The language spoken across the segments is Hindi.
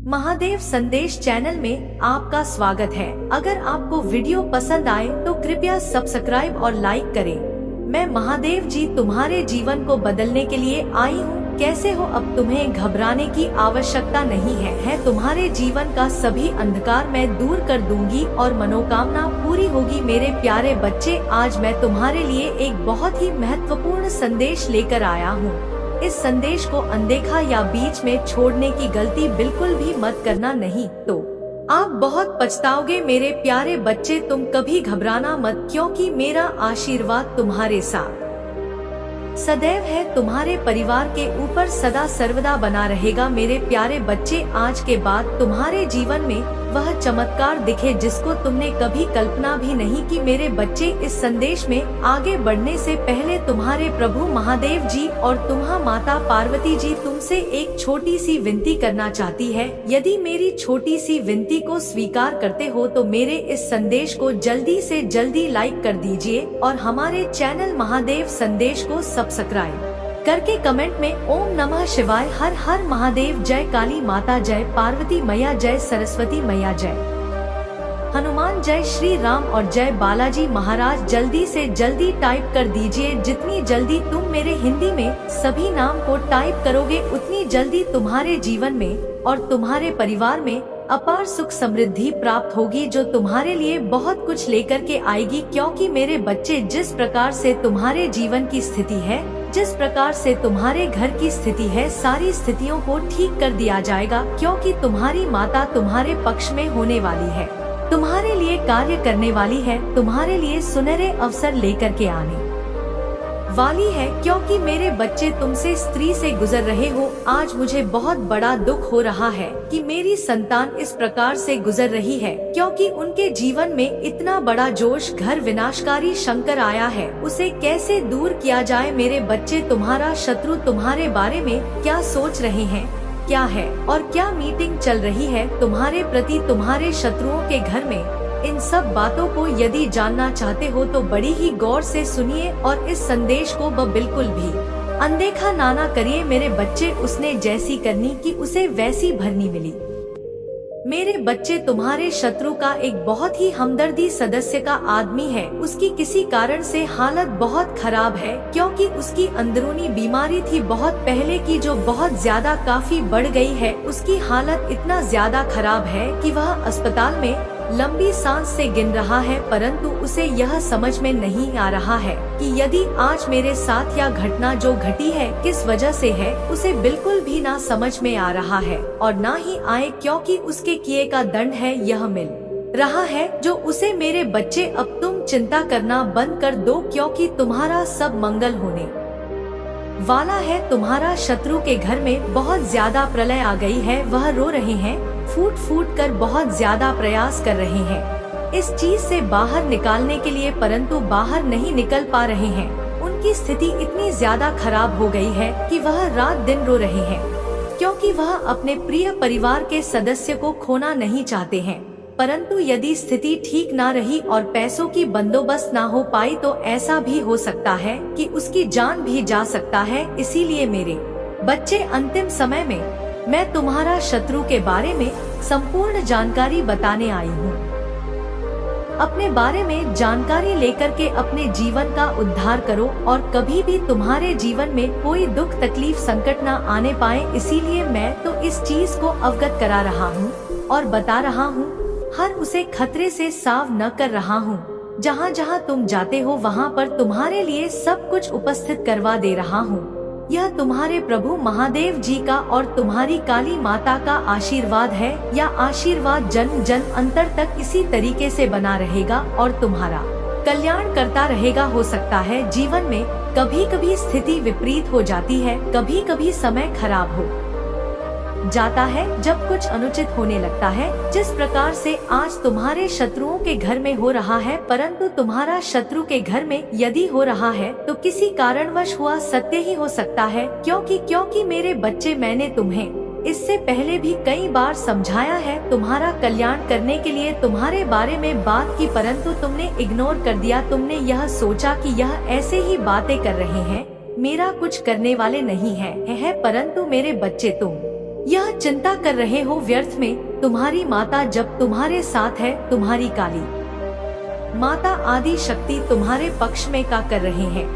महादेव संदेश चैनल में आपका स्वागत है। अगर आपको वीडियो पसंद आए तो कृपया सब्सक्राइब और लाइक करें। मैं महादेव जी तुम्हारे जीवन को बदलने के लिए आई हूँ। कैसे हो? अब तुम्हें घबराने की आवश्यकता नहीं है। तुम्हारे जीवन का सभी अंधकार मैं दूर कर दूंगी और मनोकामना पूरी होगी। मेरे प्यारे बच्चे, आज मैं तुम्हारे लिए एक बहुत ही महत्वपूर्ण संदेश लेकर आया हूँ। इस संदेश को अनदेखा या बीच में छोड़ने की गलती बिल्कुल भी मत करना, नहीं तो आप बहुत पछताओगे। मेरे प्यारे बच्चे, तुम कभी घबराना मत, क्योंकि मेरा आशीर्वाद तुम्हारे साथ सदैव है। तुम्हारे परिवार के ऊपर सदा सर्वदा बना रहेगा। मेरे प्यारे बच्चे, आज के बाद तुम्हारे जीवन में वह चमत्कार दिखे जिसको तुमने कभी कल्पना भी नहीं की। मेरे बच्चे, इस संदेश में आगे बढ़ने से पहले तुम्हारे प्रभु महादेव जी और तुम्हारी माता पार्वती जी तुमसे एक छोटी सी विनती करना चाहती है। यदि मेरी छोटी सी विनती को स्वीकार करते हो तो मेरे इस संदेश को जल्दी से जल्दी लाइक कर दीजिए और हमारे चैनल महादेव संदेश को सब्सक्राइब करके कमेंट में ओम नमः शिवाय, हर हर महादेव, जय काली माता, जय पार्वती मैया, जय सरस्वती मैया, जय हनुमान, जय श्री राम और जय बालाजी महाराज जल्दी से जल्दी टाइप कर दीजिए। जितनी जल्दी तुम मेरे हिंदी में सभी नाम को टाइप करोगे उतनी जल्दी तुम्हारे जीवन में और तुम्हारे परिवार में अपार सुख समृद्धि प्राप्त होगी, जो तुम्हारे लिए बहुत कुछ लेकर के आएगी। क्योंकि मेरे बच्चे, जिस प्रकार से तुम्हारे जीवन की स्थिति है, जिस प्रकार से तुम्हारे घर की स्थिति है, सारी स्थितियों को ठीक कर दिया जाएगा। क्योंकि तुम्हारी माता तुम्हारे पक्ष में होने वाली है, तुम्हारे लिए कार्य करने वाली है, तुम्हारे लिए सुनहरे अवसर लेकर के आने वाली है। क्योंकि मेरे बच्चे, तुमसे स्त्री से गुजर रहे हो। आज मुझे बहुत बड़ा दुख हो रहा है कि मेरी संतान इस प्रकार से गुजर रही है, क्योंकि उनके जीवन में इतना बड़ा जोश, घर विनाशकारी शंकर आया है। उसे कैसे दूर किया जाए? मेरे बच्चे, तुम्हारा शत्रु तुम्हारे बारे में क्या सोच रहे हैं, क्या है और क्या मीटिंग चल रही है तुम्हारे प्रति, तुम्हारे शत्रुओं के घर में। इन सब बातों को यदि जानना चाहते हो तो बड़ी ही गौर से सुनिए और इस संदेश को बिल्कुल भी अनदेखा ना करिए। मेरे बच्चे, उसने जैसी करनी की उसे वैसी भरनी मिली। मेरे बच्चे, तुम्हारे शत्रु का एक बहुत ही हमदर्दी सदस्य का आदमी है। उसकी किसी कारण से हालत बहुत खराब है, क्योंकि उसकी अंदरूनी बीमारी थी बहुत पहले की, जो बहुत ज्यादा काफी बढ़ गई है। उसकी हालत इतना ज्यादा खराब है कि वह अस्पताल में लंबी सांस से गिन रहा है, परंतु उसे यह समझ में नहीं आ रहा है कि यदि आज मेरे साथ यह घटना जो घटी है किस वजह से है। उसे बिल्कुल भी ना समझ में आ रहा है और ना ही आए, क्योंकि उसके किए का दंड है यह मिल रहा है जो उसे। मेरे बच्चे, अब तुम चिंता करना बंद कर दो, क्योंकि तुम्हारा सब मंगल होने वाला है। तुम्हारा शत्रु के घर में बहुत ज्यादा प्रलय आ गई है। वह रो रहे हैं, फूट फूट कर बहुत ज्यादा प्रयास कर रहे हैं इस चीज से बाहर निकालने के लिए, परंतु बाहर नहीं निकल पा रहे हैं। उनकी स्थिति इतनी ज्यादा खराब हो गई है कि वह रात दिन रो रहे हैं, क्योंकि वह अपने प्रिय परिवार के सदस्य को खोना नहीं चाहते हैं। परंतु यदि स्थिति ठीक ना रही और पैसों की बंदोबस्त ना हो पाई तो ऐसा भी हो सकता है कि उसकी जान भी जा सकता है। इसीलिए मेरे बच्चे, अंतिम समय में मैं तुम्हारा शत्रु के बारे में संपूर्ण जानकारी बताने आई हूँ। अपने बारे में जानकारी लेकर के अपने जीवन का उद्धार करो और कभी भी तुम्हारे जीवन में कोई दुख तकलीफ संकट ना आने पाए। इसीलिए मैं तो इस चीज को अवगत करा रहा हूँ और बता रहा हूँ, हर उसे खतरे से साव न कर रहा हूँ। जहाँ जहाँ तुम जाते हो वहाँ पर तुम्हारे लिए सब कुछ उपस्थित करवा दे रहा हूँ। यह तुम्हारे प्रभु महादेव जी का और तुम्हारी काली माता का आशीर्वाद है। यह आशीर्वाद जन्म जन्म अंतर तक इसी तरीके से बना रहेगा और तुम्हारा कल्याण करता रहेगा। हो सकता है जीवन में कभी कभी स्थिति विपरीत हो जाती है, कभी कभी समय खराब हो जाता है, जब कुछ अनुचित होने लगता है, जिस प्रकार से आज तुम्हारे शत्रुओं के घर में हो रहा है। परंतु तुम्हारा शत्रु के घर में यदि हो रहा है तो किसी कारणवश हुआ सत्य ही हो सकता है। क्योंकि मेरे बच्चे, मैंने तुम्हें इससे पहले भी कई बार समझाया है तुम्हारा कल्याण करने के लिए, तुम्हारे बारे में बात की, परंतु तुमने इग्नोर कर दिया। तुमने यह सोचा कि यह ऐसे ही बातें कर रहे हैं, मेरा कुछ करने वाले नहीं है। परंतु मेरे बच्चे, तुम यह चिंता कर रहे हो व्यर्थ में। तुम्हारी माता जब तुम्हारे साथ है, तुम्हारी काली माता आदि शक्ति तुम्हारे पक्ष में का कर रहे हैं,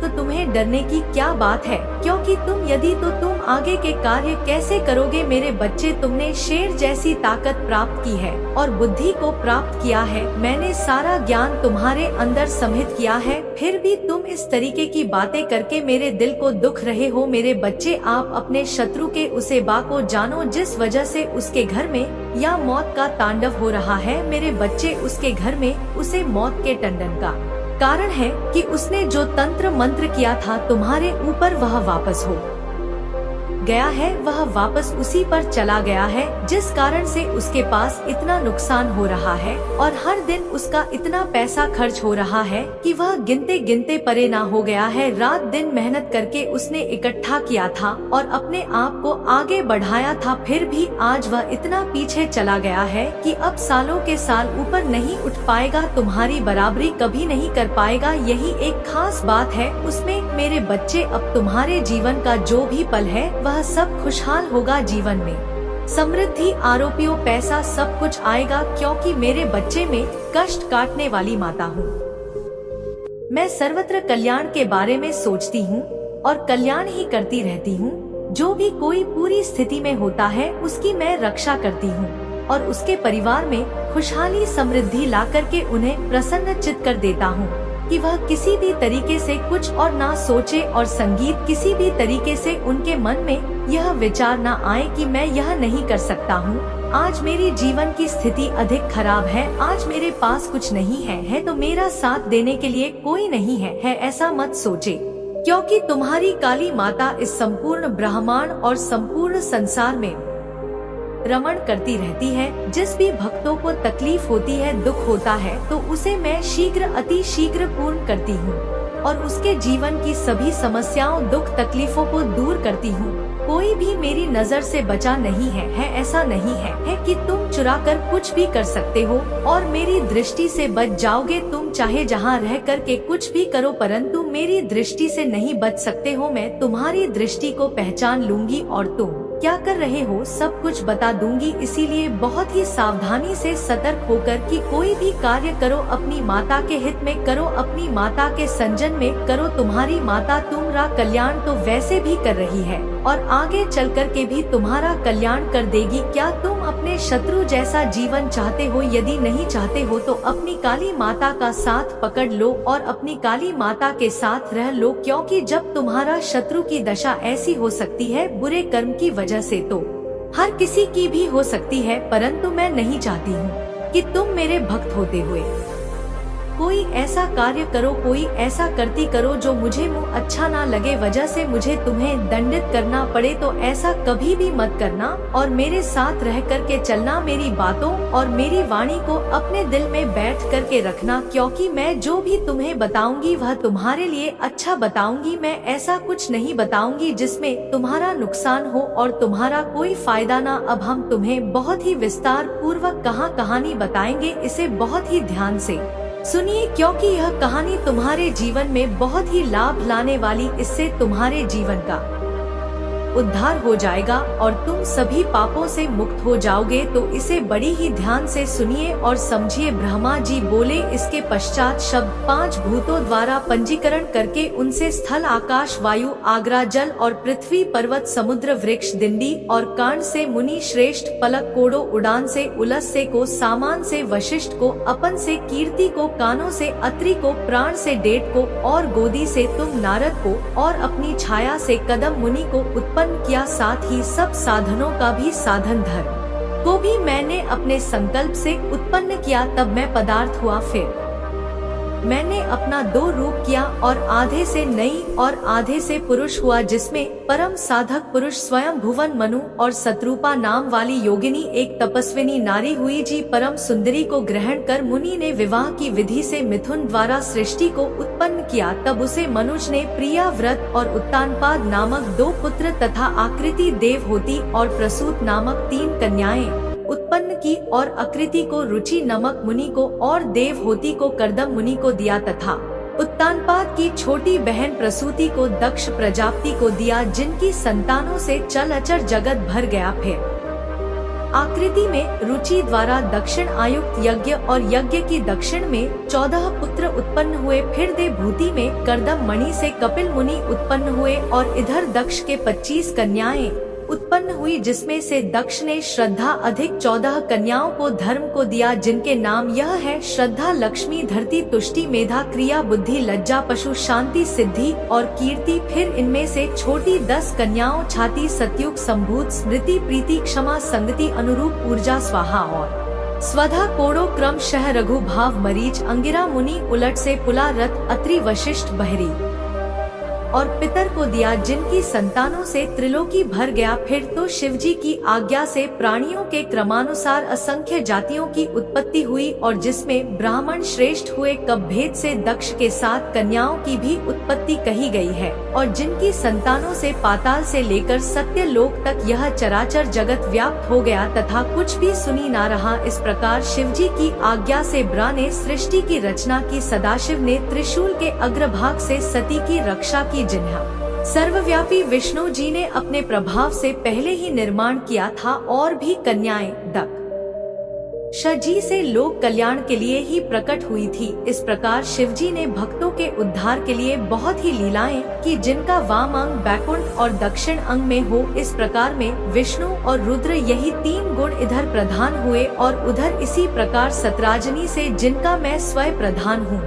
तो तुम्हें डरने की क्या बात है? क्योंकि तुम यदि तो तुम आगे के कार्य कैसे करोगे मेरे बच्चे? तुमने शेर जैसी ताकत प्राप्त की है और बुद्धि को प्राप्त किया है। मैंने सारा ज्ञान तुम्हारे अंदर समित किया है, फिर भी तुम इस तरीके की बातें करके मेरे दिल को दुख रहे हो। मेरे बच्चे, आप अपने शत्रु के उसे बा को जानो जिस वजह से उसके घर में या मौत का तांडव हो रहा है। मेरे बच्चे, उसके घर में उसे मौत के टंडन का कारण है कि उसने जो तंत्र मंत्र किया था तुम्हारे ऊपर, वह वापस हो गया है। वह वापस उसी पर चला गया है, जिस कारण से उसके पास इतना नुकसान हो रहा है और हर दिन उसका इतना पैसा खर्च हो रहा है कि वह गिनते गिनते परे ना हो गया है। रात दिन मेहनत करके उसने इकट्ठा किया था और अपने आप को आगे बढ़ाया था, फिर भी आज वह इतना पीछे चला गया है कि अब सालों के साल ऊपर नहीं उठ पाएगा, तुम्हारी बराबरी कभी नहीं कर पाएगा। यही एक खास बात है उसमें। मेरे बच्चे, अब तुम्हारे जीवन का जो भी पल है वह सब खुशहाल होगा। जीवन में समृद्धि, आरोपियों, पैसा सब कुछ आएगा, क्योंकि मेरे बच्चे में कष्ट काटने वाली माता हूँ। मैं सर्वत्र कल्याण के बारे में सोचती हूँ और कल्याण ही करती रहती हूँ। जो भी कोई पूरी स्थिति में होता है उसकी मैं रक्षा करती हूँ और उसके परिवार में खुशहाली समृद्धि ला करके उन्हें प्रसन्न चित्त कर देता हूँ कि वह किसी भी तरीके से कुछ और ना सोचे और संगीत किसी भी तरीके से उनके मन में यह विचार ना आए कि मैं यह नहीं कर सकता हूँ। आज मेरी जीवन की स्थिति अधिक खराब है, आज मेरे पास कुछ नहीं है तो मेरा साथ देने के लिए कोई नहीं है ऐसा मत सोचे, क्योंकि तुम्हारी काली माता इस संपूर्ण ब्रह्मांड और संपूर्ण संसार में रमण करती रहती है। जिस भी भक्तों को तकलीफ होती है, दुख होता है, तो उसे मैं शीघ्र अति शीघ्र पूर्ण करती हूँ और उसके जीवन की सभी समस्याओं, दुख, तकलीफों को दूर करती हूँ। कोई भी मेरी नजर से बचा नहीं है ऐसा नहीं है कि तुम चुरा कर कुछ भी कर सकते हो और मेरी दृष्टि से बच जाओगे। तुम चाहे जहाँ रह कर के कुछ भी करो, परंतु मेरी दृष्टि से नहीं बच सकते हो। मैं तुम्हारी दृष्टि को पहचान लूंगी और तुम क्या कर रहे हो सब कुछ बता दूंगी। इसीलिए बहुत ही सावधानी से सतर्क होकर कि कोई भी कार्य करो अपनी माता के हित में करो, अपनी माता के संजन में करो। तुम्हारी माता तुम्हारा कल्याण तो वैसे भी कर रही है और आगे चल कर के भी तुम्हारा कल्याण कर देगी। क्या तुम अपने शत्रु जैसा जीवन चाहते हो? यदि नहीं चाहते हो तो अपनी काली माता का साथ पकड़ लो और अपनी काली माता के साथ रह लो, क्योंकि जब तुम्हारा शत्रु की दशा ऐसी हो सकती है बुरे कर्म की वजह से, तो हर किसी की भी हो सकती है, परंतु मैं नहीं चाहती हूँ कि तुम मेरे भक्त होते हुए कोई ऐसा कार्य करो, कोई ऐसा करती करो जो मुझे मुँह अच्छा ना लगे, वजह से मुझे तुम्हें दंडित करना पड़े। तो ऐसा कभी भी मत करना और मेरे साथ रह कर के चलना। मेरी बातों और मेरी वाणी को अपने दिल में बैठ कर के रखना, क्योंकि मैं जो भी तुम्हें बताऊंगी वह तुम्हारे लिए अच्छा बताऊंगी। मैं ऐसा कुछ नहीं बताऊंगी जिसमें तुम्हारा नुकसान हो और तुम्हारा कोई फायदा ना। अब हम तुम्हें बहुत ही विस्तार पूर्वक कहानी बताएंगे, इसे बहुत ही ध्यान से सुनिए, क्योंकि यह कहानी तुम्हारे जीवन में बहुत ही लाभ लाने वाली। इससे तुम्हारे जीवन का उद्धार हो जाएगा और तुम सभी पापों से मुक्त हो जाओगे। तो इसे बड़ी ही ध्यान से सुनिए और समझिए। ब्रह्मा जी बोले, इसके पश्चात शब्द 5 भूतों द्वारा पंजीकरण करके उनसे स्थल, आकाश, वायु, आग्रा, जल और पृथ्वी, पर्वत, समुद्र, वृक्ष, दिंडी और कांड से मुनि श्रेष्ठ, पलक, कोड़ो, उड़ान से उलस से को, सामान से वशिष्ठ को, अपन से कीर्ति को, कानों से अत्रि को, प्राण से डेट को और गोदी से तुम नारद को और अपनी छाया से कदम मुनि को उत्पन्न किया। साथ ही सब साधनों का भी साधन धर्म को भी मैंने अपने संकल्प से उत्पन्न किया। तब मैं पदार्थ हुआ, फिर मैंने अपना 2 रूप किया और आधे से नई और आधे से पुरुष हुआ, जिसमें परम साधक पुरुष स्वयं भुवन मनु और शत्रुपा नाम वाली योगिनी एक तपस्विनी नारी हुई जी। परम सुंदरी को ग्रहण कर मुनि ने विवाह की विधि से मिथुन द्वारा सृष्टि को उत्पन्न किया। तब उसे मनुज ने प्रिया, व्रत और उत्तानपाद नामक 2 पुत्र तथा आकृति, देवहोती और प्रसूत नामक 3 कन्याएं उत्पन्न की और आकृति को रुचि नामक मुनि को और देवहोती को कर्दम मुनि को दिया तथा उत्तानपाद की छोटी बहन प्रसूति को दक्ष प्रजापति को दिया, जिनकी संतानों से चल अचर जगत भर गया। फिर आकृति में रुचि द्वारा दक्षिण आयुक्त यज्ञ और यज्ञ की दक्षिण में 14 पुत्र उत्पन्न हुए। फिर देवभूति में करदम मणि से कपिल मुनि उत्पन्न हुए और इधर दक्ष के 25 कन्याएं उत्पन्न हुई, जिसमें से दक्ष ने श्रद्धा अधिक 14 कन्याओं को धर्म को दिया, जिनके नाम यह है श्रद्धा, लक्ष्मी, धरती, तुष्टि, मेधा, क्रिया, बुद्धि, लज्जा, पशु, शांति, सिद्धि और कीर्ति। फिर इनमें से छोटी 10 कन्याओं छाती, सतयुग, संभूत, स्मृति, प्रीति, क्षमा, संगति, अनुरूप, ऊर्जा, स्वाहा और स्वधा, कोड़ो, क्रमशः रघु, भाव, मरीच, अंगिरा, मुनि, उलट से पुला, रथ, अत्रि, वशिष्ठ, बहरी और पितर को दिया, जिनकी संतानों से त्रिलोकी भर गया। फिर तो शिवजी की आज्ञा से प्राणियों के क्रमानुसार असंख्य जातियों की उत्पत्ति हुई और जिसमें ब्राह्मण श्रेष्ठ हुए। कब भेद से दक्ष के 7 कन्याओं की भी उत्पत्ति कही गई है और जिनकी संतानों से पाताल से लेकर सत्य लोक तक यह चराचर जगत व्याप्त हो गया तथा कुछ भी सुनी ना रहा। इस प्रकार शिवजी की आज्ञा से ब्रह्मा ने सृष्टि की रचना की। सदाशिव ने त्रिशूल के अग्रभाग से सती की रक्षा की, जिन्हें सर्वव्यापी विष्णु जी ने अपने प्रभाव से पहले ही निर्माण किया था और भी कन्याएं दक्ष जी से लोक कल्याण के लिए ही प्रकट हुई थी। इस प्रकार शिवजी ने भक्तों के उद्धार के लिए बहुत ही लीलाएं की, जिनका वाम अंग बैकुंठ और दक्षिण अंग में हो। इस प्रकार में विष्णु और रुद्र यही 3 गुण इधर प्रधान हुए और उधर इसी प्रकार सतराजनी से, जिनका मैं स्वयं प्रधान हूँ,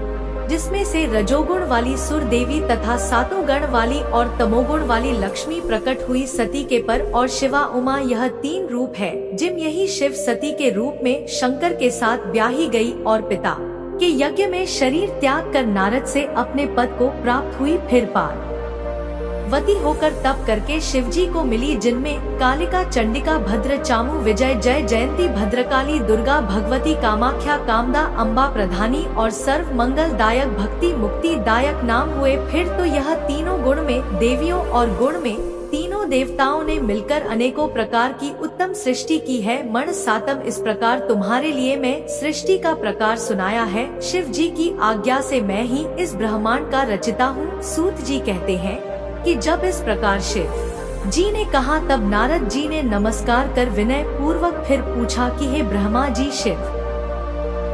जिसमें से रजोगुण वाली सुर देवी तथा 7 गण वाली और तमोगुण वाली लक्ष्मी प्रकट हुई। सती के पर और शिवा उमा यह 3 रूप है। जिम यही शिव सती के रूप में शंकर के साथ ब्याही गई और पिता के यज्ञ में शरीर त्याग कर नारद से अपने पद को प्राप्त हुई। फिर पार्वती होकर तप करके शिवजी को मिली, जिनमें कालिका, चंडिका, भद्र, चामू, विजय, जय, जयंती, भद्रकाली, दुर्गा, भगवती, कामाख्या, कामदा, अम्बा, प्रधानी और सर्व मंगलदायक, भक्ति मुक्ति दायक नाम हुए। फिर तो यह तीनों गुण में देवियों और गुण में तीनों देवताओं ने मिलकर अनेकों प्रकार की उत्तम सृष्टि की है। मण सातम, इस प्रकार तुम्हारे लिए मैं सृष्टि का प्रकार सुनाया है। शिव जी की आज्ञा से मैं ही इस ब्रह्मांड का रचिता हूँ। सूत जी कहते हैं कि जब इस प्रकार शिव जी ने कहा तब नारद जी ने नमस्कार कर विनय पूर्वक फिर पूछा कि हे ब्रह्मा जी, शिव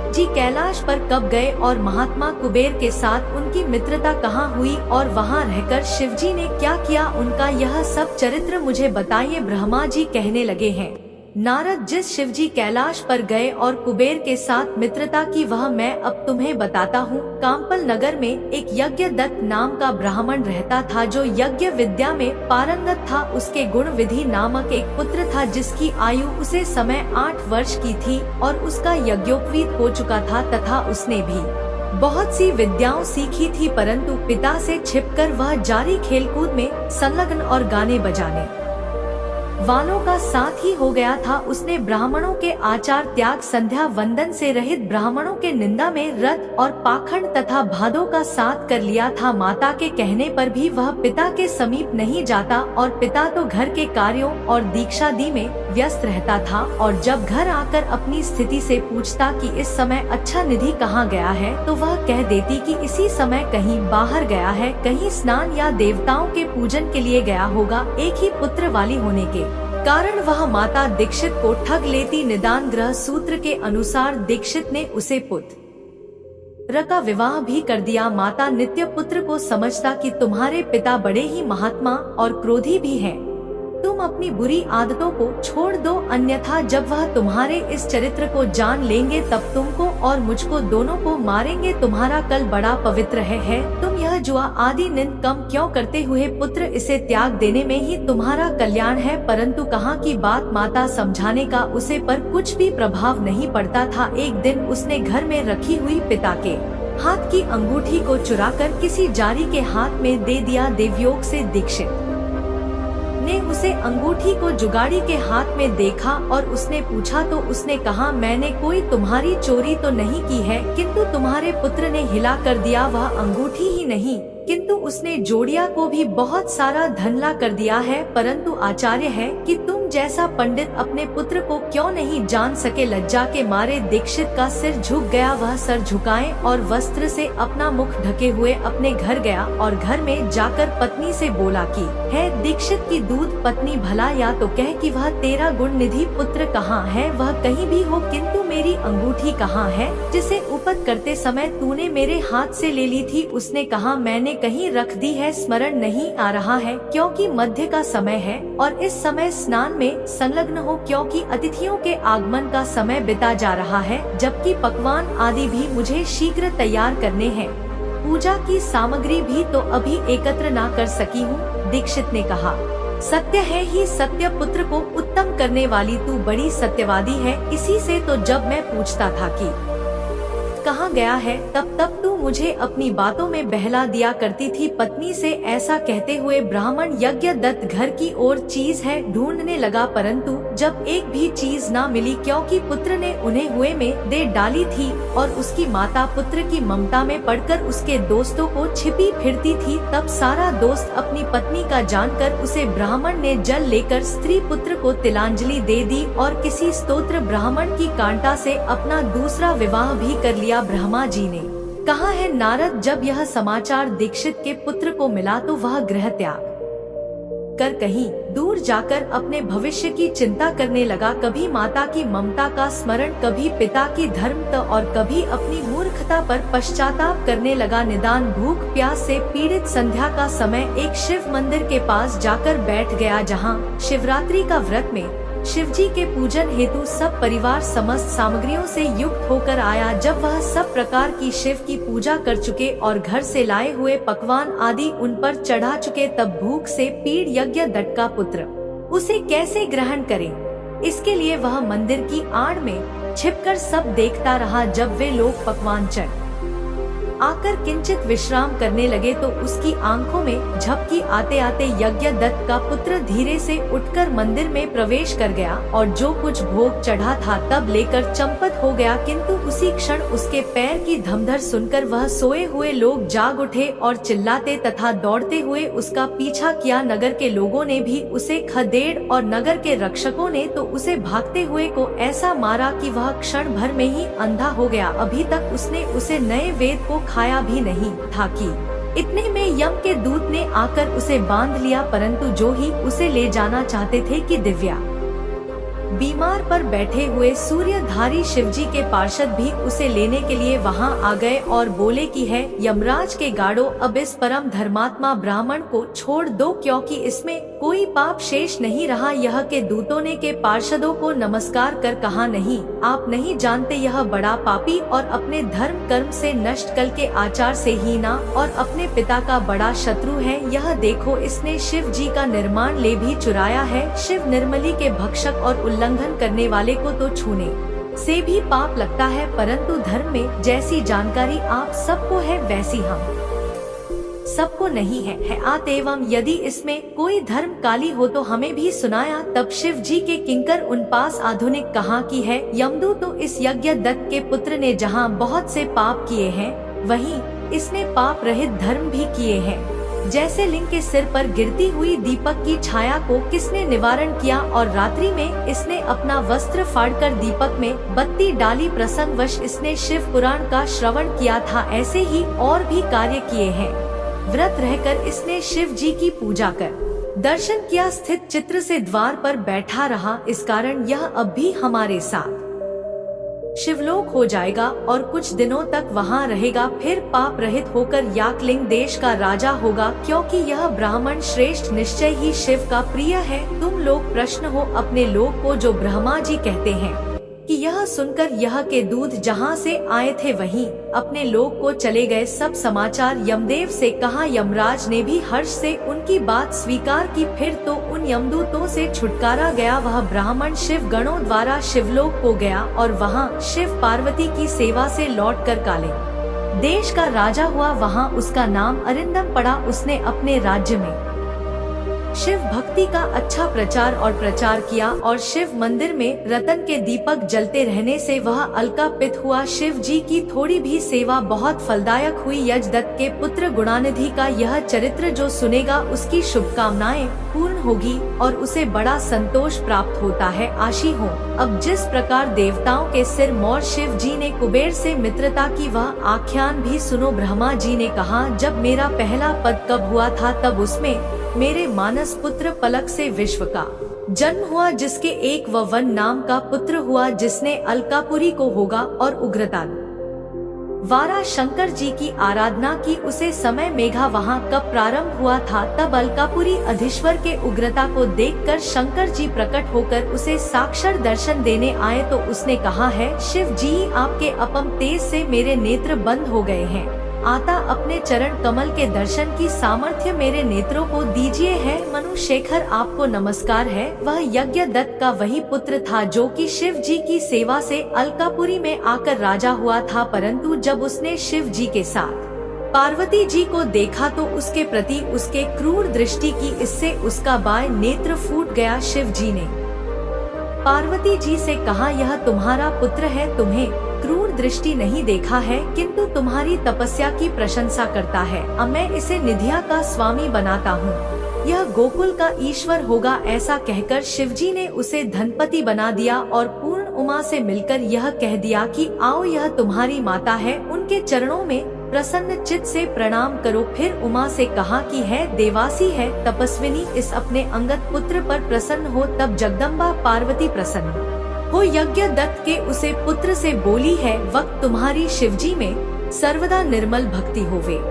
जी कैलाश पर कब गए और महात्मा कुबेर के साथ उनकी मित्रता कहाँ हुई और वहाँ रहकर शिव जी ने क्या किया, उनका यह सब चरित्र मुझे बताइए। ब्रह्मा जी कहने लगे हैं, नारद, जिस शिवजी कैलाश पर गए और कुबेर के साथ मित्रता की वह मैं अब तुम्हें बताता हूँ। काम्पल नगर में एक यज्ञदत्त नाम का ब्राह्मण रहता था, जो यज्ञ विद्या में पारंगत था। उसके गुण विधि नामक एक पुत्र था, जिसकी आयु उसे समय 8 वर्ष की थी और उसका यज्ञोपवीत हो चुका था तथा उसने भी बहुत सी विद्याओं सीखी थी, परंतु पिता से छिपकर वह जारी खेलकूद में संलग्न और गाने बजाने वालों का साथ ही हो गया था। उसने ब्राह्मणों के आचार त्याग, संध्या वंदन से रहित ब्राह्मणों के निंदा में रत और पाखंड तथा भादों का साथ कर लिया था। माता के कहने पर भी वह पिता के समीप नहीं जाता और पिता तो घर के कार्यों और दीक्षादी में व्यस्त रहता था। और जब घर आकर अपनी स्थिति से पूछता कि इस समय अच्छा निधि कहाँ गया है, तो वह कह देती कि इसी समय कहीं बाहर गया है, कहीं स्नान या देवताओं के पूजन के लिए गया होगा। एक ही पुत्र वाली होने के कारण वह माता दीक्षित को ठग लेती। निदान ग्रह सूत्र के अनुसार दीक्षित ने उसे पुत्र का विवाह भी कर दिया। माता नित्य पुत्र को समझता कि तुम्हारे पिता बड़े ही महात्मा और क्रोधी भी हैं। तुम अपनी बुरी आदतों को छोड़ दो, अन्यथा जब वह तुम्हारे इस चरित्र को जान लेंगे तब तुमको और मुझको दोनों को मारेंगे। तुम्हारा कल बड़ा पवित्र है। तुम यह जुआ आदि निंद कम क्यों करते हुए पुत्र, इसे त्याग देने में ही तुम्हारा कल्याण है। परंतु कहाँ की बात, माता समझाने का उसे पर कुछ भी प्रभाव नहीं पड़ता था। एक दिन उसने घर में रखी हुई पिता के हाथ की अंगूठी को चुराकर किसी जारी के हाथ में दे दिया। देवयोग से दीक्षित ने उसे अंगूठी को जुगाड़ी के हाथ में देखा और उसने पूछा तो उसने कहा, मैंने कोई तुम्हारी चोरी तो नहीं की है, किंतु तुम्हारे पुत्र ने हिला कर दिया। वह अंगूठी ही नहीं किंतु उसने जोड़िया को भी बहुत सारा धन ला कर दिया है। परंतु आचार्य है कि तुम जैसा पंडित अपने पुत्र को क्यों नहीं जान सके। लज्जा के मारे दीक्षित का सिर झुक गया। वह सर झुकाए और वस्त्र से अपना मुख ढके हुए अपने घर गया और घर में जाकर पत्नी से बोला कि है दीक्षित की दूध पत्नी, भला या तो कह कि वह तेरा गुण निधि पुत्र कहाँ है, वह कहीं भी हो, किंतु मेरी अंगूठी कहाँ है जिसे उपत करते समय तूने मेरे हाथ से ले ली थी। उसने कहा मैंने कहीं रख दी है, स्मरण नहीं आ रहा है, क्योंकि मध्य का समय है और इस समय स्नान में संलग्न हो, क्योंकि अतिथियों के आगमन का समय बिता जा रहा है, जबकि पकवान आदि भी मुझे शीघ्र तैयार करने हैं। पूजा की सामग्री भी तो अभी एकत्र ना कर सकी हूँ। दीक्षित ने कहा सत्य है ही सत्य, पुत्र को उत्तम करने वाली तू बड़ी सत्यवादी है। इसी से तो जब मैं पूछता था कि कहाँ गया है, तब तू मुझे अपनी बातों में बहला दिया करती थी। पत्नी से ऐसा कहते हुए ब्राह्मण यज्ञदत्त घर की ओर चीज है ढूंढने लगा, परंतु जब एक भी चीज ना मिली, क्योंकि पुत्र ने उन्हें हुए में दे डाली थी और उसकी माता पुत्र की ममता में पड़कर उसके दोस्तों को छिपी फिरती थी, तब सारा दोस्त अपनी पत्नी का जानकर उसे ब्राह्मण ने जल लेकर स्त्री पुत्र को तिलांजलि दे दी और किसी स्तोत्र ब्राह्मण की कांटा से अपना दूसरा विवाह भी कर लिया। ब्रह्मा जी ने कहा है नारद, जब यह समाचार दीक्षित के पुत्र को मिला तो वह गृह त्याग कर कहीं दूर जाकर अपने भविष्य की चिंता करने लगा। कभी माता की ममता का स्मरण, कभी पिता की धर्मता और कभी अपनी मूर्खता पर पश्चाताप करने लगा। निदान भूख प्यास से पीड़ित संध्या का समय एक शिव मंदिर के पास जाकर बैठ गया, जहां शिवरात्रि का व्रत में शिव जी के पूजन हेतु सब परिवार समस्त सामग्रियों से युक्त होकर आया। जब वह सब प्रकार की शिव की पूजा कर चुके और घर से लाए हुए पकवान आदि उन पर चढ़ा चुके, तब भूख से पीड़ यज्ञदत्त का पुत्र उसे कैसे ग्रहण करे, इसके लिए वह मंदिर की आड़ में छिपकर सब देखता रहा। जब वे लोग पकवान चढ़ आकर किंचित विश्राम करने लगे तो उसकी आंखों में झपकी आते आते यज्ञदत्त का पुत्र धीरे से उठकर मंदिर में प्रवेश कर गया और जो कुछ भोग चढ़ा था तब लेकर चंपत हो गया, किंतु उसी क्षण उसके पैर की धमधर सुनकर वह सोए हुए लोग जाग उठे और चिल्लाते तथा दौड़ते हुए उसका पीछा किया। नगर के लोगों ने भी उसे खदेड़ और नगर के रक्षकों ने तो उसे भागते हुए को ऐसा मारा कि वह क्षण भर में ही अंधा हो गया। अभी तक उसने उसे नए वेद को खाया भी नहीं था कि इतने में यम के दूत ने आकर उसे बांध लिया, परंतु जो ही उसे ले जाना चाहते थे कि दिव्या बीमार पर बैठे हुए सूर्यधारी शिवजी के पार्षद भी उसे लेने के लिए वहां आ गए और बोले कि है यमराज के गाड़ो, अब इस परम धर्मात्मा ब्राह्मण को छोड़ दो, क्योंकि इसमें कोई पाप शेष नहीं रहा। यह के दूतों ने के पार्षदों को नमस्कार कर कहा, नहीं, आप नहीं जानते, यह बड़ा पापी और अपने धर्म कर्म से नष्ट कल के आचार से हीना और अपने पिता का बड़ा शत्रु है। यह देखो, इसने शिव जी का निर्माण ले भी चुराया है। शिव निर्मली के भक्षक और उल्लंघन करने वाले को तो छूने से भी पाप लगता है, परंतु धर्म में जैसी जानकारी आप सबको है वैसी हम सबको नहीं है। अतएव यदि इसमें कोई धर्म काली हो तो हमें भी सुनाया। तब शिव जी के किंकर उन पास आधुनिक कहा कि है यमदूत, तो इस यज्ञदत्त के पुत्र ने जहाँ बहुत से पाप किए हैं, वहीं इसने पाप रहित धर्म भी किए हैं। जैसे लिंग के सिर पर गिरती हुई दीपक की छाया को किसने निवारण किया और रात्रि में इसने अपना वस्त्र फाड़कर दीपक में बत्ती डाली, प्रसंगवश इसने शिव पुराण का श्रवण किया था। ऐसे ही और भी कार्य किए हैं। व्रत रहकर इसने शिव जी की पूजा कर दर्शन किया, स्थित चित्र से द्वार पर बैठा रहा, इस कारण यह अब भी हमारे साथ शिवलोक हो जाएगा और कुछ दिनों तक वहाँ रहेगा, फिर पाप रहित होकर याकलिंग देश का राजा होगा, क्योंकि यह ब्राह्मण श्रेष्ठ निश्चय ही शिव का प्रिय है। तुम लोग प्रश्न हो अपने लोक को, जो ब्रह्मा जी कहते हैं कि यह सुनकर यह के दूत जहाँ से आए थे वहीं अपने लोक को चले गए। सब समाचार यमदेव से कहा, यमराज ने भी हर्ष से उनकी बात स्वीकार की। फिर तो उन यमदूतों से छुटकारा गया। वह ब्राह्मण शिव गणों द्वारा शिवलोक को गया और वहाँ शिव पार्वती की सेवा से लौटकर काले देश का राजा हुआ। वहाँ उसका नाम अरिंदम पड़ा। उसने अपने राज्य में शिव भक्ति का अच्छा प्रचार और प्रचार किया और शिव मंदिर में रतन के दीपक जलते रहने से वह अलकापित हुआ। शिव जी की थोड़ी भी सेवा बहुत फलदायक हुई। यजदत्त के पुत्र गुणानिधि का यह चरित्र जो सुनेगा उसकी शुभकामनाएं पूर्ण होगी और उसे बड़ा संतोष प्राप्त होता है। आशी हो। अब जिस प्रकार देवताओं के सिर मोर शिव जी ने कुबेर से मित्रता की वह आख्यान भी सुनो। ब्रह्मा जी ने कहा, जब मेरा पहला पद कब हुआ था तब उसमें मेरे मानस पुत्र पलक से विश्व का जन्म हुआ, जिसके एक वन नाम का पुत्र हुआ, जिसने अलकापुरी को होगा और उग्रता वारा शंकर जी की आराधना की। उसे समय मेघा वहाँ कब प्रारंभ हुआ था तब अलकापुरी अधीश्वर के उग्रता को देखकर शंकर जी प्रकट होकर उसे साक्षात दर्शन देने आए तो उसने कहा है, शिव जी आपके अपम तेज से मेरे नेत्र बंद हो गए हैं। आता अपने चरण कमल के दर्शन की सामर्थ्य मेरे नेत्रों को दीजिए है। मनु शेखर आपको नमस्कार है। वह यज्ञदत्त का वही पुत्र था जो कि शिव जी की सेवा से अलकापुरी में आकर राजा हुआ था, परंतु जब उसने शिव जी के साथ पार्वती जी को देखा तो उसके प्रति उसके क्रूर दृष्टि की, इससे उसका बाएं नेत्र फूट गया। शिव जी ने पार्वती जी से कहा, यह तुम्हारा पुत्र है, तुम्हें क्रूर दृष्टि नहीं देखा है किंतु तुम्हारी तपस्या की प्रशंसा करता है। अब मैं इसे निधिया का स्वामी बनाता हूँ, यह गोकुल का ईश्वर होगा। ऐसा कहकर शिवजी ने उसे धनपति बना दिया और पूर्ण उमा से मिलकर यह कह दिया कि आओ, यह तुम्हारी माता है, उनके चरणों में प्रसन्न चित्त से प्रणाम करो। फिर उमा से कहा कि है देवासी है तपस्विनी, इस अपने अंगद पुत्र पर प्रसन्न हो। तब जगदम्बा पार्वती प्रसन्न हो यज्ञदत्त के उसे पुत्र से बोली है, वक्त तुम्हारी शिवजी में सर्वदा निर्मल भक्ति होवे,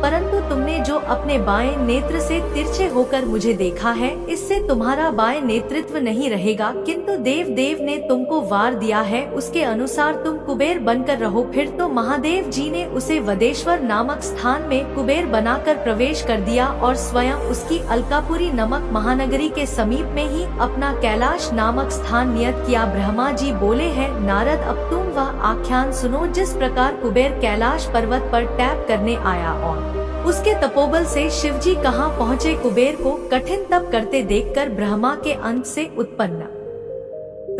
परंतु तुमने जो अपने बाएं नेत्र से तिरछे होकर मुझे देखा है, इससे तुम्हारा बाएं नेतृत्व नहीं रहेगा, किंतु देव ने तुमको वार दिया है, उसके अनुसार तुम कुबेर बनकर रहो। फिर तो महादेव जी ने उसे वदेश्वर नामक स्थान में कुबेर बनाकर प्रवेश कर दिया और स्वयं उसकी अलकापुरी नामक महानगरी के समीप में ही अपना कैलाश नामक स्थान नियत किया। ब्रह्मा जी बोले हैं, नारद अब तुम वह आख्यान सुनो जिस प्रकार कुबेर कैलाश पर्वत पर टैप करने आया और उसके तपोबल से शिवजी कहाँ पहुँचे। कुबेर को कठिन तप करते देखकर ब्रह्मा के अंत से उत्पन्न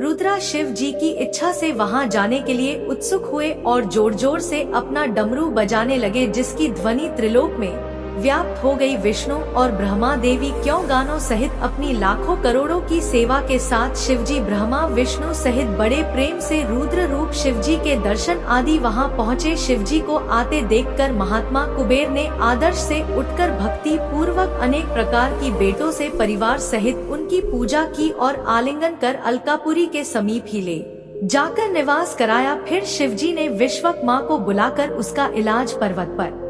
रुद्रा शिव जी की इच्छा से वहां जाने के लिए उत्सुक हुए और जोर जोर से अपना डमरू बजाने लगे, जिसकी ध्वनि त्रिलोक में व्याप्त हो गई। विष्णु और ब्रह्मा देवी क्यों गानों सहित अपनी लाखों करोड़ों की सेवा के साथ शिवजी ब्रह्मा विष्णु सहित बड़े प्रेम से रुद्र रूप शिवजी के दर्शन आदि वहां पहुँचे। शिवजी को आते देखकर महात्मा कुबेर ने आदर्श से उठकर भक्ति पूर्वक अनेक प्रकार की बेटों से परिवार सहित उनकी पूजा की और आलिंगन कर अलकापुरी के समीप ही ले जाकर निवास कराया। फिर शिवजी ने विश्वक माँ को बुलाकर उसका इलाज पर्वत पर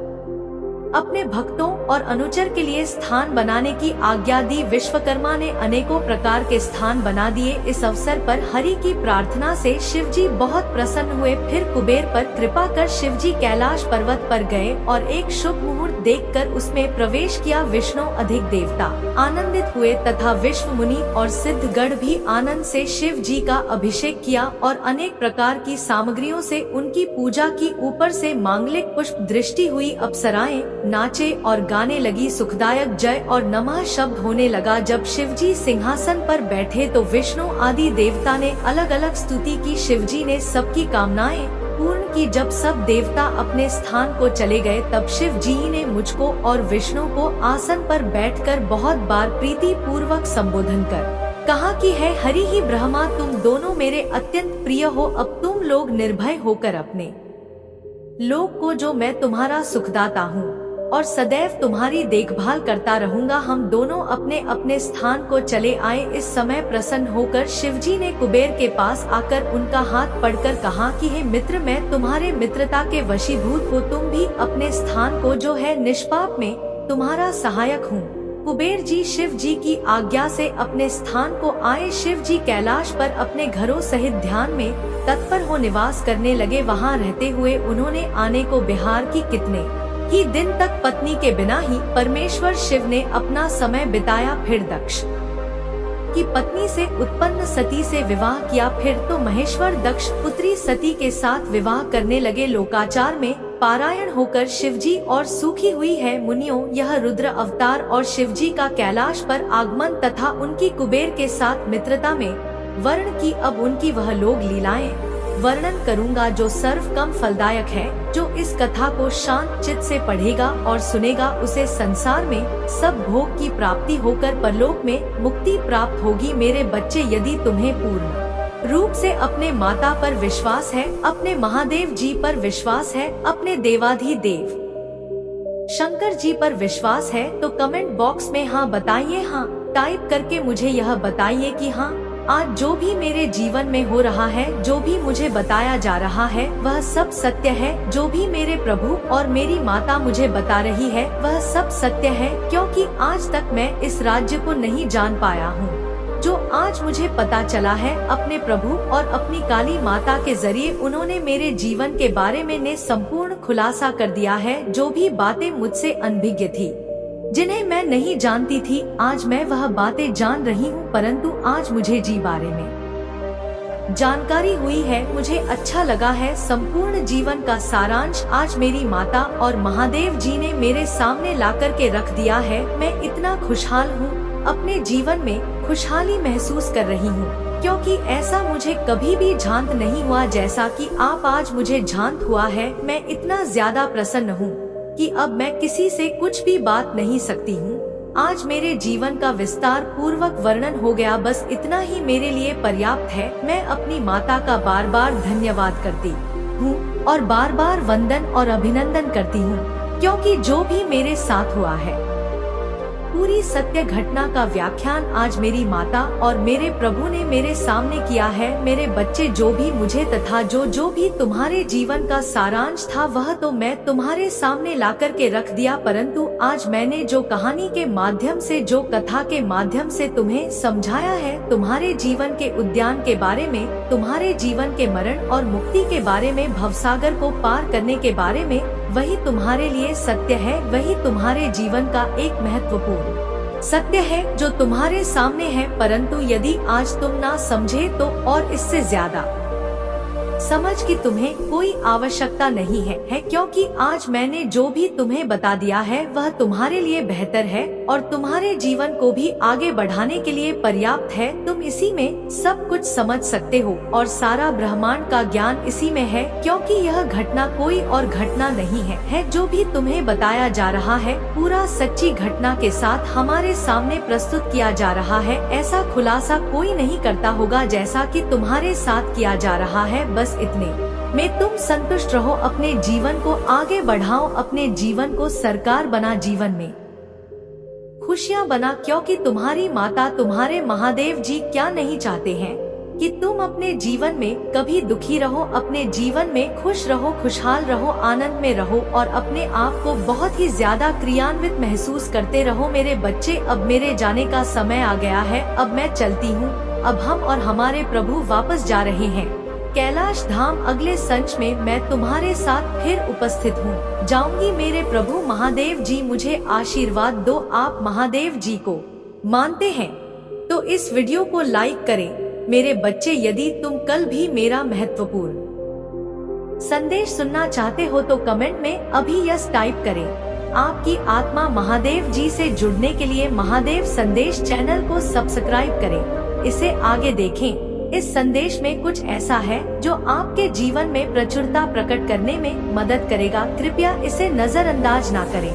अपने भक्तों और अनुचर के लिए स्थान बनाने की आज्ञा दी। विश्वकर्मा ने अनेकों प्रकार के स्थान बना दिए। इस अवसर पर हरि की प्रार्थना से शिवजी बहुत प्रसन्न हुए। फिर कुबेर पर कृपा कर शिवजी कैलाश पर्वत पर गए और एक शुभ मुहूर्त देखकर उसमें प्रवेश किया। विष्णु अधिक देवता आनंदित हुए तथा विश्व मुनि और सिद्धगण भी आनंद से शिव जी का अभिषेक किया और अनेक प्रकार की सामग्रियों से उनकी पूजा की। ऊपर से मांगलिक पुष्प दृष्टि हुई, अप्सराएं नाचे और गाने लगी, सुखदायक जय और नमः शब्द होने लगा। जब शिवजी सिंहासन पर बैठे तो विष्णु आदि देवता ने अलग अलग स्तुति की। शिवजी ने सबकी कामनाएं पूर्ण की। जब सब देवता अपने स्थान को चले गए तब शिव जी ने मुझको और विष्णु को आसन पर बैठकर बहुत बार प्रीति पूर्वक संबोधन कर कहा कि है हरि ही ब्रह्मा, तुम दोनों मेरे अत्यंत प्रिय हो। अब तुम लोग निर्भय होकर अपने लोक को, जो मैं तुम्हारा सुखदाता हूँ और सदैव तुम्हारी देखभाल करता रहूंगा। हम दोनों अपने अपने स्थान को चले आए। इस समय प्रसन्न होकर शिवजी ने कुबेर के पास आकर उनका हाथ पकड़कर कहा कि हे मित्र, मैं तुम्हारे मित्रता के वशीभूत हो, तुम भी अपने स्थान को, जो है निष्पाप, में तुम्हारा सहायक हूँ। कुबेर जी शिव जी की आज्ञा से अपने स्थान को आए। शिव जी कैलाश पर अपने घरों सहित ध्यान में तत्पर हो निवास करने लगे। वहाँ रहते हुए उन्होंने आने को बिहार की कितने ही दिन तक पत्नी के बिना ही परमेश्वर शिव ने अपना समय बिताया। फिर दक्ष की पत्नी से उत्पन्न सती से विवाह किया। फिर तो महेश्वर दक्ष पुत्री सती के साथ विवाह करने लगे। लोकाचार में पारायण होकर शिवजी और सूखी हुई है मुनियों। यह रुद्र अवतार और शिवजी का कैलाश पर आगमन तथा उनकी कुबेर के साथ मित्रता में वर्ण की अब उनकी वह लोक लीलाएं वर्णन करूंगा जो सर्व कम फलदायक है। जो इस कथा को शांत चित्त से पढ़ेगा और सुनेगा उसे संसार में सब भोग की प्राप्ति होकर परलोक में मुक्ति प्राप्त होगी। मेरे बच्चे, यदि तुम्हें पूर्ण रूप से अपने माता पर विश्वास है, अपने महादेव जी पर विश्वास है, अपने देवाधिदेव शंकर जी पर विश्वास है तो कमेंट बॉक्स में हाँ बताइए। हाँ टाइप करके मुझे यह बताइए कि हाँ, आज जो भी मेरे जीवन में हो रहा है, जो भी मुझे बताया जा रहा है, वह सब सत्य है। जो भी मेरे प्रभु और मेरी माता मुझे बता रही है वह सब सत्य है, क्योंकि आज तक मैं इस राज्य को नहीं जान पाया हूँ। जो आज मुझे पता चला है अपने प्रभु और अपनी काली माता के जरिए, उन्होंने मेरे जीवन के बारे में ने संपूर्ण खुलासा कर दिया है। जो भी बातें मुझसे अनभिज्ञ थी, जिन्हें मैं नहीं जानती थी, आज मैं वह बातें जान रही हूँ। परंतु आज मुझे जी बारे में जानकारी हुई है, मुझे अच्छा लगा है। संपूर्ण जीवन का सारांश आज मेरी माता और महादेव जी ने मेरे सामने लाकर के रख दिया है। मैं इतना खुशहाल हूँ, अपने जीवन में खुशहाली महसूस कर रही हूँ, क्योंकि ऐसा मुझे कभी भी झांत नहीं हुआ जैसा कि आप आज मुझे झांत हुआ है। मैं इतना ज्यादा प्रसन्न हूँ कि अब मैं किसी से कुछ भी बात नहीं सकती हूँ। आज मेरे जीवन का विस्तार पूर्वक वर्णन हो गया, बस इतना ही मेरे लिए पर्याप्त है। मैं अपनी माता का बार बार धन्यवाद करती हूँ और बार बार वंदन और अभिनंदन करती हूँ, क्योंकि जो भी मेरे साथ हुआ है पूरी सत्य घटना का व्याख्यान आज मेरी माता और मेरे प्रभु ने मेरे सामने किया है। मेरे बच्चे, जो भी मुझे तथा जो भी तुम्हारे जीवन का सारांश था वह तो मैं तुम्हारे सामने लाकर के रख दिया, परंतु आज मैंने जो कहानी के माध्यम से, जो कथा के माध्यम से तुम्हें समझाया है, तुम्हारे जीवन के उद्यान के बारे में, तुम्हारे जीवन के मरण और मुक्ति के बारे में, भवसागर को पार करने के बारे में, वही तुम्हारे लिए सत्य है। वही तुम्हारे जीवन का एक महत्वपूर्ण सत्य है जो तुम्हारे सामने है। परंतु यदि आज तुम ना समझे तो और इससे ज्यादा समझ की तुम्हें कोई आवश्यकता नहीं है, क्योंकि आज मैंने जो भी तुम्हें बता दिया है वह तुम्हारे लिए बेहतर है और तुम्हारे जीवन को भी आगे बढ़ाने के लिए पर्याप्त है। तुम इसी में सब कुछ समझ सकते हो और सारा ब्रह्मांड का ज्ञान इसी में है, क्योंकि यह घटना कोई और घटना नहीं है। जो भी तुम्हें बताया जा रहा है पूरा सच्ची घटना के साथ हमारे सामने प्रस्तुत किया जा रहा है। ऐसा खुलासा कोई नहीं करता होगा जैसा कि तुम्हारे साथ किया जा रहा है। बस इतने में तुम संतुष्ट रहो, अपने जीवन को आगे बढ़ाओ, अपने जीवन को सरकार बना, जीवन में खुशियाँ बना, क्योंकि तुम्हारी माता, तुम्हारे महादेव जी क्या नहीं चाहते हैं कि तुम अपने जीवन में कभी दुखी रहो। अपने जीवन में खुश रहो, खुशहाल रहो, आनंद में रहो और अपने आप को बहुत ही ज्यादा क्रियान्वित महसूस करते रहो। मेरे बच्चे, अब मेरे जाने का समय आ गया है, अब मैं चलती हूँ। अब हम और हमारे प्रभु वापस जा रहे हैं कैलाश धाम। अगले संच में मैं तुम्हारे साथ फिर उपस्थित हूँ, जाऊंगी। मेरे प्रभु महादेव जी मुझे आशीर्वाद दो। आप महादेव जी को मानते हैं तो इस वीडियो को लाइक करें। मेरे बच्चे, यदि तुम कल भी मेरा महत्वपूर्ण संदेश सुनना चाहते हो तो कमेंट में अभी यस टाइप करें। आपकी आत्मा महादेव जी से जुड़ने के लिए महादेव संदेश चैनल को सब्सक्राइब करें, इसे आगे देखें। इस संदेश में कुछ ऐसा है जो आपके जीवन में प्रचुरता प्रकट करने में मदद करेगा। कृपया इसे नजरअंदाज ना करें।